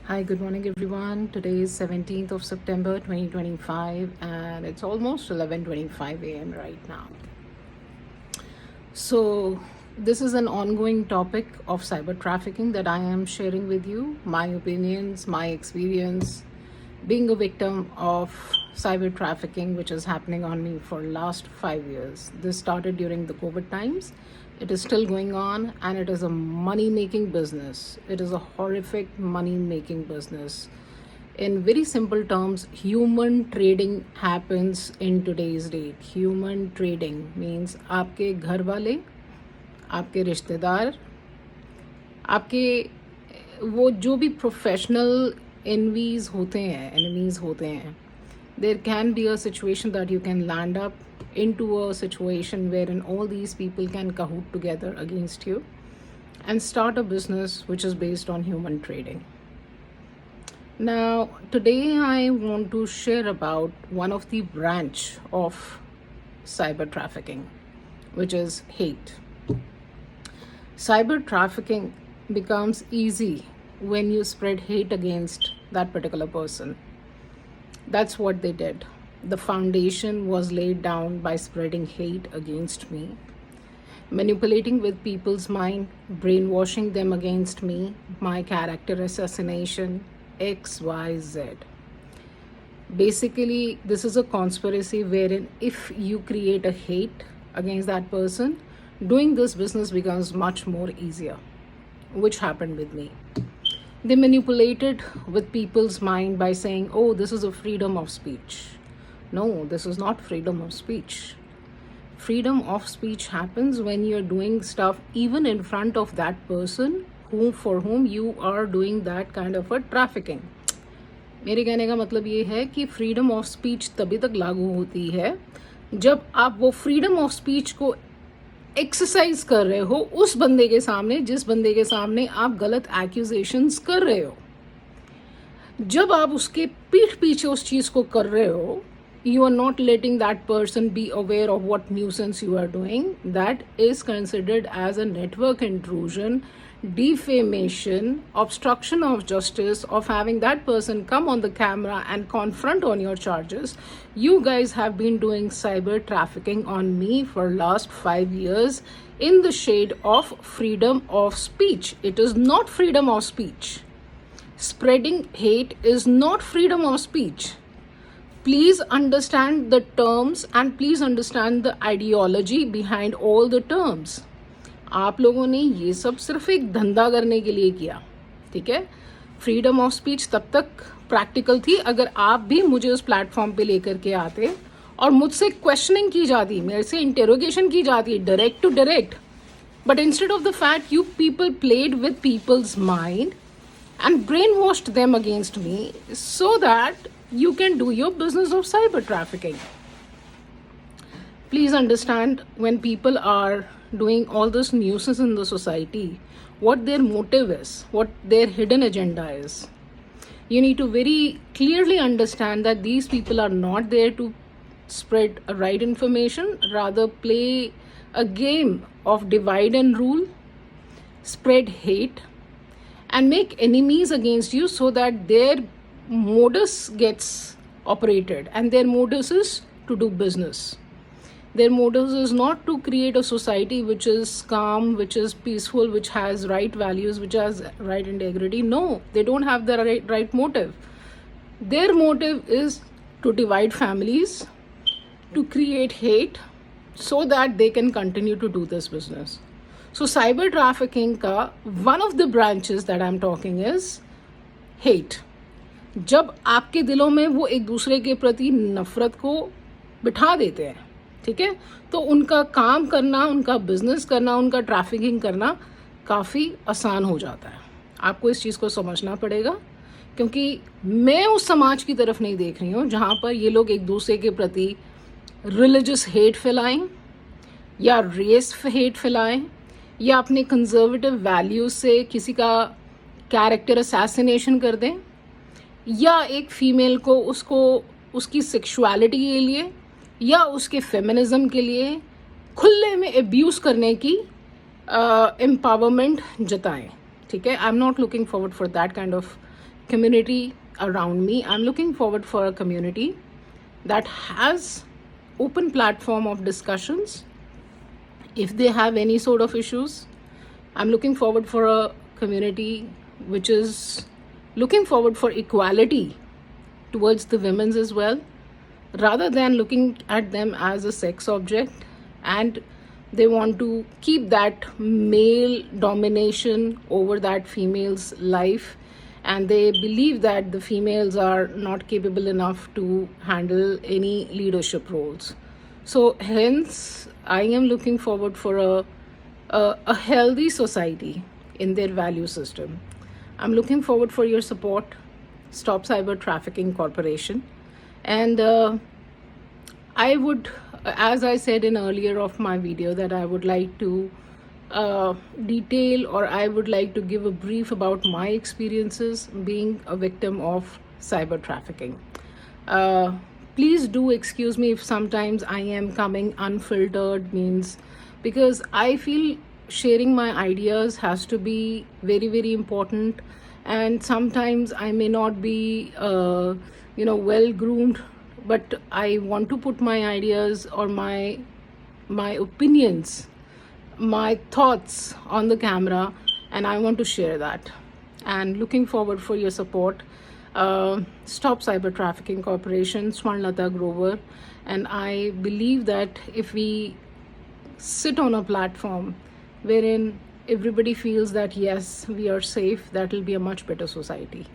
Hi, good morning everyone. Today is 17th of September 2025 and it's almost 11:25 a.m. right now. So, this is an ongoing topic of cyber trafficking that I am sharing with you, my opinions, my experience being a victim of cyber trafficking which is happening on me for last 5 years. This started during the COVID times. It is still going on and it is a money making business. It is a horrific money making business. In very simple terms, human trading happens in today's date. Human trading means आपके घर वाले, आपके रिश्तेदार, आपके वो जो भी professional envies होते हैं, एनिमीज होते हैं, there can be a situation that you can land up into a situation wherein all these people can cahoot together against you and start a business which is based on human trading. Now, today I want to share about one of the branch of cyber trafficking, which is hate. Cyber trafficking becomes easy when you spread hate against that particular person. That's what they did. The foundation was laid down by spreading hate against me, manipulating with people's mind, brainwashing them against me, my character assassination, XYZ. Basically, this is a conspiracy wherein if you create a hate against that person, doing this business becomes much more easier, which happened with me. They manipulated with people's mind by saying, oh, this is a freedom of speech. No, this is not freedom of speech. Freedom of speech happens when you're doing stuff even in front of that person for whom you are doing that kind of a trafficking. मेरे कहने का मतलब ये है कि freedom of speech तभी तक लागू होती है जब आप वो फ्रीडम ऑफ स्पीच को एक्सरसाइज कर रहे हो उस बंदे के सामने जिस बंदे के सामने आप गलत एक्यूजेशंस कर रहे हो. जब आप उसके पीठ पीछे उस चीज़ को कर रहे हो, you are not letting that person be aware of what nuisance you are doing. That is considered as a network intrusion, defamation, obstruction of justice, of having that person come on the camera and confront on your charges. You guys have been doing cyber trafficking on me for last 5 years in the shade of freedom of speech. It is not freedom of speech. Spreading hate is not freedom of speech. Please understand the terms and please understand the ideology behind all the terms. आप लोगों ने ये सब सिर्फ एक धंधा करने के लिए किया, ठीक है. फ्रीडम ऑफ स्पीच तब तक प्रैक्टिकल थी अगर आप भी मुझे उस प्लेटफॉर्म पे लेकर के आते और मुझसे क्वेश्चनिंग की जाती, मेरे से इंटेरोगेशन की जाती direct to direct. But instead of the fact you people played with people's mind and brainwashed them against me so that you can do your business of cyber trafficking. Please understand, when people are doing all this nuisance in the society, what their motive is, what their hidden agenda is. You need to very clearly understand that these people are not there to spread right information, rather play a game of divide and rule, spread hate, and make enemies against you so that their modus gets operated, and their modus is to do business. Their modus is not to create a society which is calm, which is peaceful, which has right values, which has right integrity. No, they don't have the right motive. Their motive is to divide families, to create hate so that they can continue to do this business. So cyber trafficking का one of the branches that I'm talking is hate. जब आपके दिलों में वो एक दूसरे के प्रति नफरत को बिठा देते हैं, ठीक है, तो उनका काम करना, उनका बिजनेस करना, उनका ट्रैफिकिंग करना काफ़ी आसान हो जाता है. आपको इस चीज़ को समझना पड़ेगा, क्योंकि मैं उस समाज की तरफ नहीं देख रही हूँ जहाँ पर ये लोग एक दूसरे के प्रति रिलीजियस हेट फैलाएं या रेस हेट फैलाएं या अपने कंजर्वेटिव वैल्यूज से किसी का कैरेक्टर असैसिनेशन कर दें, या एक फीमेल को उसको उसकी सेक्सुअलिटी के लिए या उसके फेमिनिज्म के लिए खुले में एब्यूज़ करने की एम्पावरमेंट जताएं, ठीक है. I am not looking forward for that kind of community around me. I'm looking forward for a community that has open platform of discussions. If they have any sort of issues, I'm looking forward for a community which is looking forward for equality towards the women's as well, rather than looking at them as a sex object, and they want to keep that male domination over that female's life, and they believe that the females are not capable enough to handle any leadership roles. So hence I am looking forward for a healthy society in their value system. I'm looking forward for your support. Stop Cyber Trafficking Corporation. And I would, as I said in earlier of my video, that I would like to detail, or I would like to give a brief about my experiences being a victim of cyber trafficking. Uh, Please do excuse me if sometimes I am coming unfiltered, means because I feel sharing my ideas has to be very, very important, and sometimes I may not be well groomed, but I want to put my ideas or my opinions, my thoughts on the camera, and I want to share that. And looking forward for your support. Stop Cyber Trafficking Corporation, Swarnlata Grover. And I believe that if we sit on a platform wherein everybody feels that yes, we are safe, that will be a much better society.